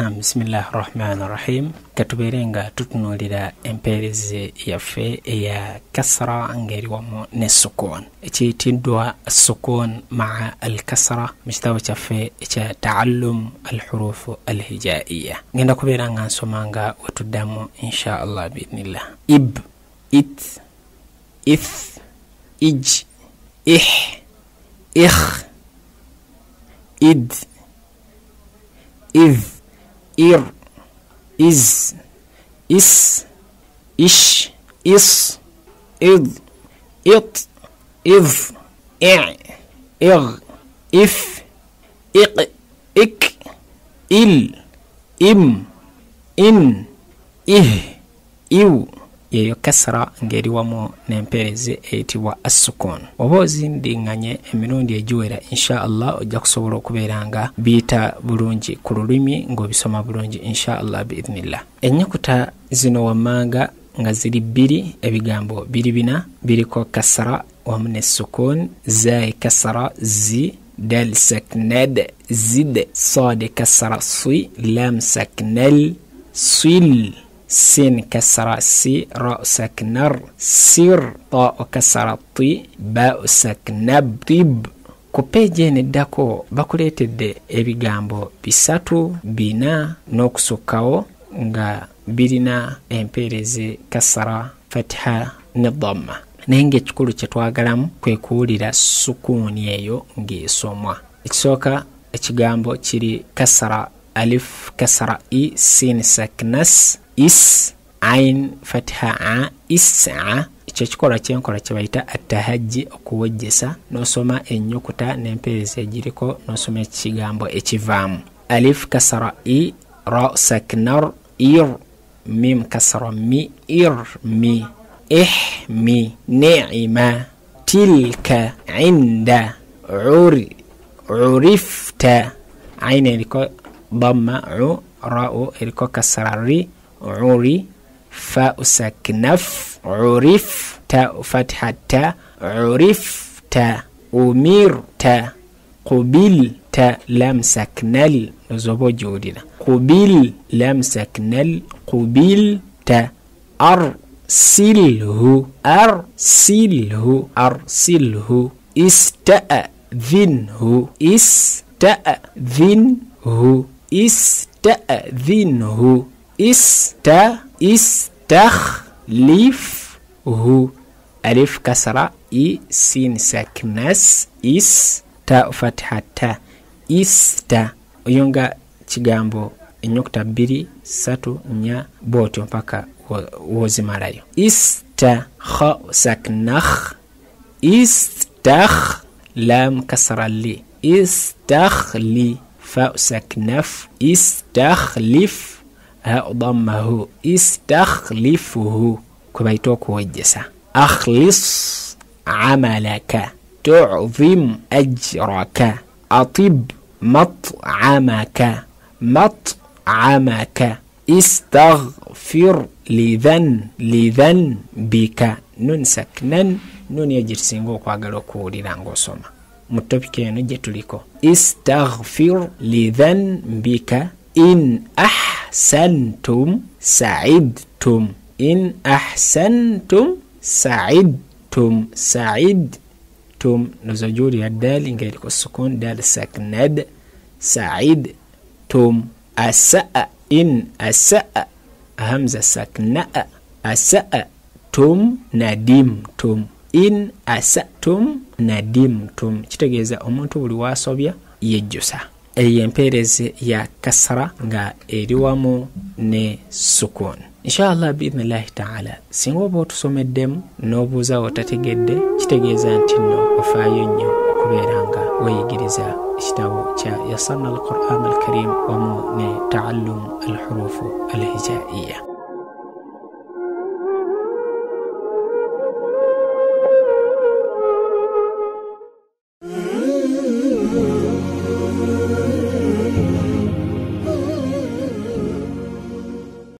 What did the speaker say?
Bismillahir Rahmanir Rahim. Katuberenga tutunulira empereze yaffe eya kasra ngeri wamu ne sukun. Ekiyitibwa sukun ma'a al-kasra mukitabo kyaffe ekya ta'allum al-huruf al-hijaiyya. Ngenda kubeeranga nsomanga wetuddamu insha Allah bi'idhnillah. Ib, it, if, ij, ih, ikh, id, إذ إر إز إس إش إص إض إط إذ إع إغ إف إق إك إل إم إن إه إو yeyo kasra ngeri wamu nempereze eyitibwa as-sukun. Obozi ndinganye emirundi ejiwera insha Allah ojja kusobola okubeeranga biyita bulungi ku lulimi ng'obisoma bulungi insha Allah bi'idhnillah. Ennyukuta zino wammanga nga ziri bbiri, ebigambo biri bina biriko kasra wamu ne sukun. Zai kasra zi, dal saknad zid, sad kasra si, lam saknal sil, sin kasra si, ra saknar sir, ta kasra ti, ba saknab tib. Ku peji eneddako bakuleetedde ebigambo bisatu bina n'okusukkawo nga birina empeereze kasra, fatha ne dhamma. Naye ng'ekikulu kye twagalamu kwe kuwulira sukuni eyo ng'esomwa. Ekisooka ekigambo kiri kasra alif kasra i, sin saknas is, ain fatha a, is'a. Ekyo kikolwa kyenkola kye bayita attahajji, okuwejjesa n'osoma ennyukuta n'empeereza egiriko n'osoma ekigambo ekivaamu. Alif kasra i, ra saknar ir, mim kasra mi, ir mi, ihmi, ni'ma, tilka, inda, uri, urifta. Ain eriko dhamma u, ra'u eriko kasra ri, uri, fa saknaf, urif, ta fathata, urifta, umirta, qubilta, lam saknal nozobo jodina, qubil, lam saknal, qubilta, arsilhu, arsilhu, arsilhu, ista'dhinhu, ista'dhinhu, ista'dhinhu, istakhlifhu. Alif kasra i, sin saknas is, ta fathata, ista. Oyonga kigambo ennyukuta bbiri, ssatu, nnya bw'otyo mpaka wozimalayo. Ista kha saknakh, istakh, lam kasra li, istakhli, fa saknaf, istakhlif, ha dhammahu, istakhlifuhu. Kubayita okuwejjesa. Akhlis amalaka, tu'zim ajraka, atib mat'amaka, mat'amaka, istaghfir lidhan bika. Nun saknan, nun yajirsinga okwagala okuwulira ng'osoma. Mu topiki eno gye tuliko istaghfir lidhan bika, in ahsantum sa'idtum, in ahsantum sa'idtum, sa'idtum nozojuri ya dal ngeli ko sukun, dal saknad, sa'idtum. Asa'a, in asa'a, hamza sakna, asa'tum nadimtum, in asa'tum nadimtum. Kitegeeza omuntu buli wasobya yejjusa. Eyo empeereze ya kasra nga eri wamu ne sukun. Inshallah bi'idhnillahi ta'ala singa oba otusomeddemu n'obuuza otategedde, kitegeeza nti nno ofaayo nnyo okubeeranga weyigiriza ekitabo kya Yassarna al-Qur'an al-Karim wamu ne ta'allum al-huruf al-hijaiyya.